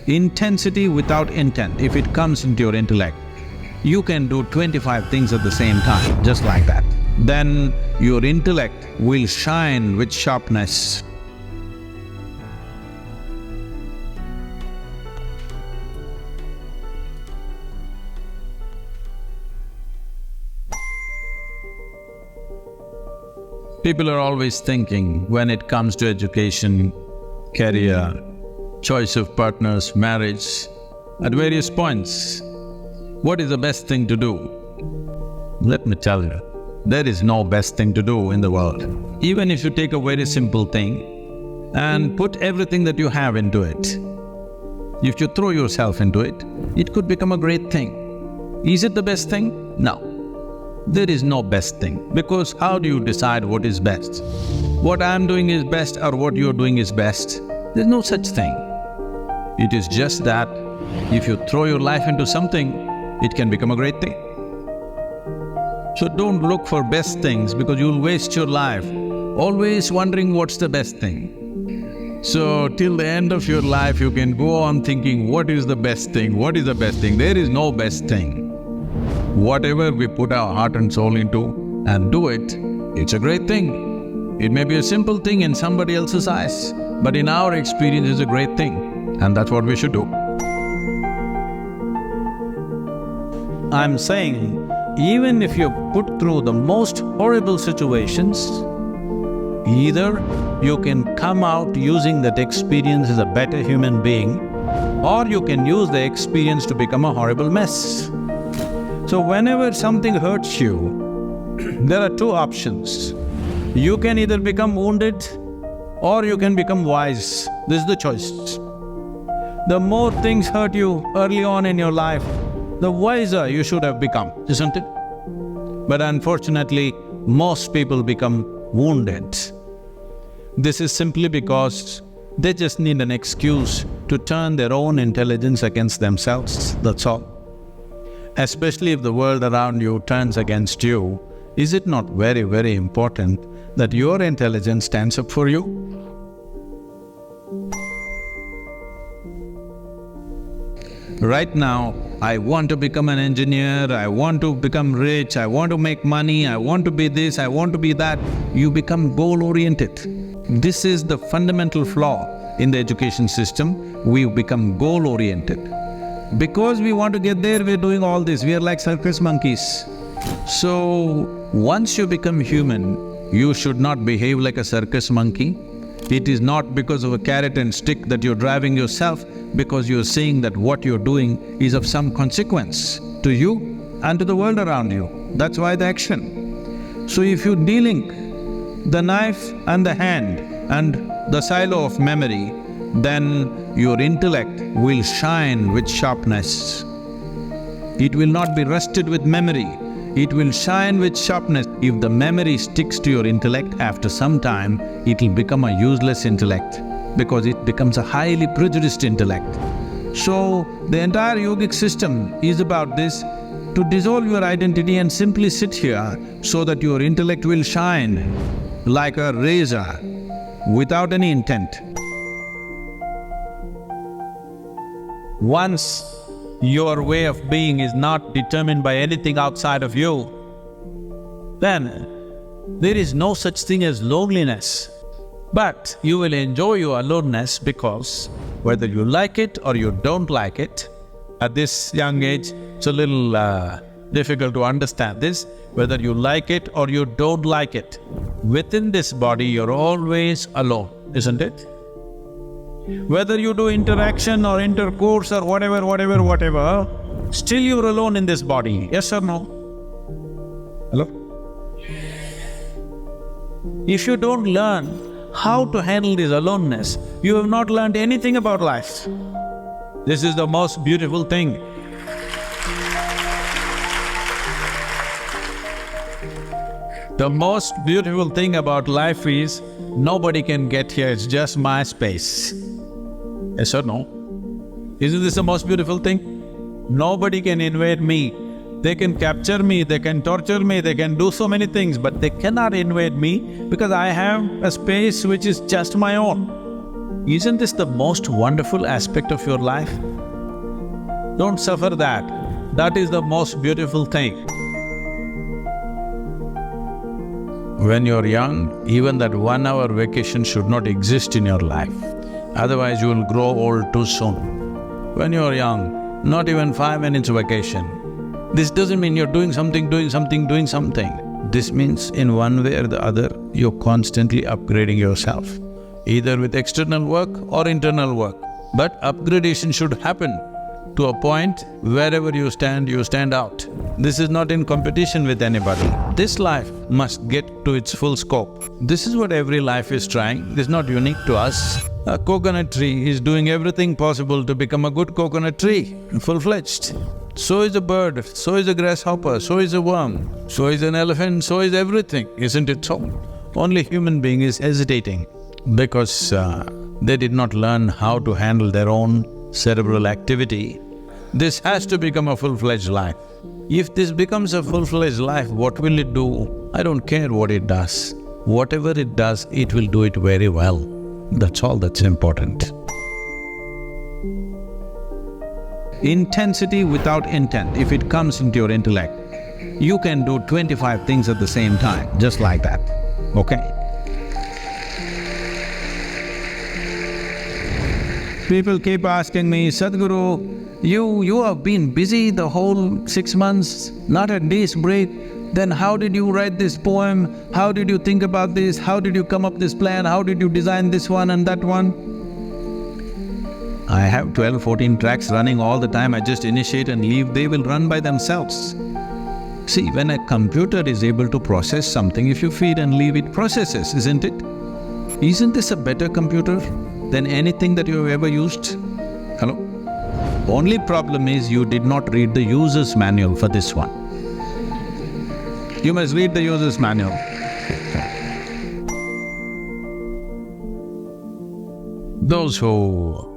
Intensity without intent, if it comes into your intellect, you can do 25 things at the same time, just like that. Then your intellect will shine with sharpness. People are always thinking when it comes to education, career, choice of partners, marriage, at various points, what is the best thing to do? Let me tell you, there is no best thing to do in the world. Even if you take a very simple thing and put everything that you have into it, if you throw yourself into it, it could become a great thing. Is it the best thing? No. There is no best thing, because how do you decide what is best? What I'm doing is best or what you're doing is best? There's no such thing. It is just that if you throw your life into something, it can become a great thing. So don't look for best things, because you'll waste your life always wondering what's the best thing. So till the end of your life you can go on thinking, what is the best thing, what is the best thing? There is no best thing. Whatever we put our heart and soul into and do it, it's a great thing. It may be a simple thing in somebody else's eyes, but in our experience it's a great thing, and that's what we should do. I'm saying, even if you're put through the most horrible situations, either you can come out using that experience as a better human being, or you can use the experience to become a horrible mess. So whenever something hurts you, there are two options. You can either become wounded or you can become wise. This is the choice. The more things hurt you early on in your life, the wiser you should have become, isn't it? But unfortunately, most people become wounded. This is simply because they just need an excuse to turn their own intelligence against themselves, that's all. Especially if the world around you turns against you, is it not very, very important that your intelligence stands up for you? Right now, I want to become an engineer, I want to become rich, I want to make money, I want to be this, I want to be that. You become goal-oriented. This is the fundamental flaw in the education system. We become goal-oriented. Because we want to get there, we're doing all this, we are like circus monkeys. So, once you become human, you should not behave like a circus monkey. It is not because of a carrot and stick that you're driving yourself, because you're seeing that what you're doing is of some consequence to you and to the world around you. That's why the action. So if you de-link the knife and the hand and the silo of memory, then your intellect will shine with sharpness. It will not be rusted with memory, it will shine with sharpness. If the memory sticks to your intellect, after some time, it will become a useless intellect, because it becomes a highly prejudiced intellect. So, the entire yogic system is about this, to dissolve your identity and simply sit here so that your intellect will shine like a razor without any intent. Once your way of being is not determined by anything outside of you, then there is no such thing as loneliness. But you will enjoy your aloneness, because whether you like it or you don't like it, at this young age, it's a little difficult to understand this, whether you like it or you don't like it, within this body you're always alone, isn't it? Whether you do interaction or intercourse or whatever, still you're alone in this body, yes or no? Hello? If you don't learn how to handle this aloneness, you have not learned anything about life. This is the most beautiful thing. The most beautiful thing about life is, nobody can get here, it's just my space. Yes or no? Isn't this the most beautiful thing? Nobody can invade me. They can capture me, they can torture me, they can do so many things, but they cannot invade me because I have a space which is just my own. Isn't this the most wonderful aspect of your life? Don't suffer that. That is the most beautiful thing. When you're young, even that 1 hour vacation should not exist in your life. Otherwise you will grow old too soon. When you're young, not even 5 minutes vacation. This doesn't mean you're doing something. This means in one way or the other, you're constantly upgrading yourself, either with external work or internal work. But upgradation should happen to a point wherever you stand out. This is not in competition with anybody. This life must get to its full scope. This is what every life is trying. This is not unique to us. A coconut tree is doing everything possible to become a good coconut tree, full-fledged. So is a bird, so is a grasshopper, so is a worm, so is an elephant, so is everything, isn't it so? Only human being is hesitating because they did not learn how to handle their own cerebral activity. This has to become a full-fledged life. If this becomes a full-fledged life, what will it do? I don't care what it does. Whatever it does, it will do it very well. That's all that's important. Intensity without intent, if it comes into your intellect, you can do 25 things at the same time, just like that, okay? People keep asking me, Sadhguru, you have been busy the whole 6 months, not a day's break. Then how did you write this poem? How did you think about this? How did you come up this plan? How did you design this one and that one? I have 12, 14 tracks running all the time. I just initiate and leave, they will run by themselves. See, when a computer is able to process something, if you feed and leave, it processes, isn't it? Isn't this a better computer than anything that you have ever used? Hello? Only problem is you did not read the user's manual for this one. You must read the user's manual. Those who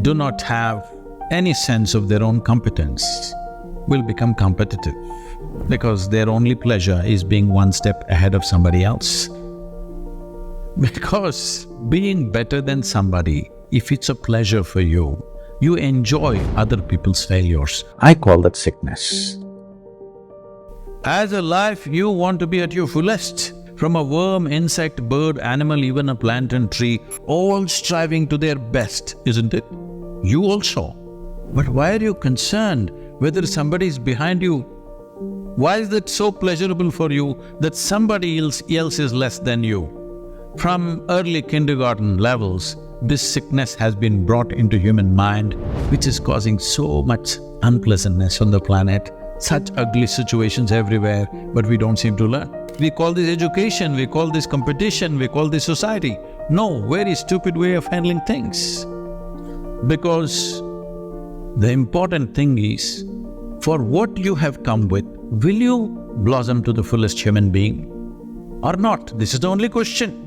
do not have any sense of their own competence will become competitive because their only pleasure is being one step ahead of somebody else. Because being better than somebody, if it's a pleasure for you, you enjoy other people's failures. I call that sickness. As a life, you want to be at your fullest. From a worm, insect, bird, animal, even a plant and tree, all striving to their best, isn't it? You also. But why are you concerned whether somebody is behind you? Why is it so pleasurable for you that somebody else is less than you? From early kindergarten levels, this sickness has been brought into human mind, which is causing so much unpleasantness on the planet, such ugly situations everywhere, but we don't seem to learn. We call this education, we call this competition, we call this society. No, very stupid way of handling things. Because the important thing is, for what you have come with, will you blossom to the fullest human being or not? This is the only question.